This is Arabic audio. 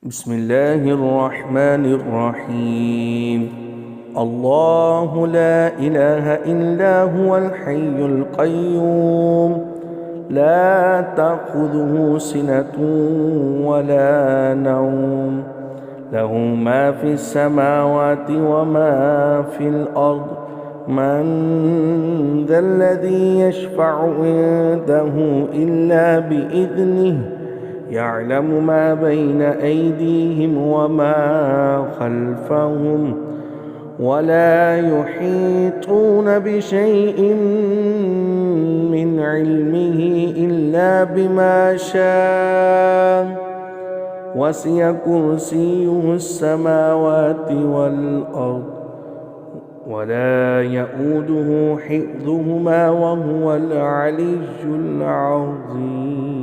بسم الله الرحمن الرحيم. الله لا إله إلا هو الحي القيوم، لا تأخذه سنة ولا نوم، له ما في السماوات وما في الأرض. من ذا الذي يشفع عنده إلا بإذنه، يعلم ما بين أيديهم وما خلفهم، ولا يحيطون بشيء من علمه إلا بما شاء، وسع كرسيه السماوات والأرض، ولا يئوده حفظهما وهو العلي العظيم.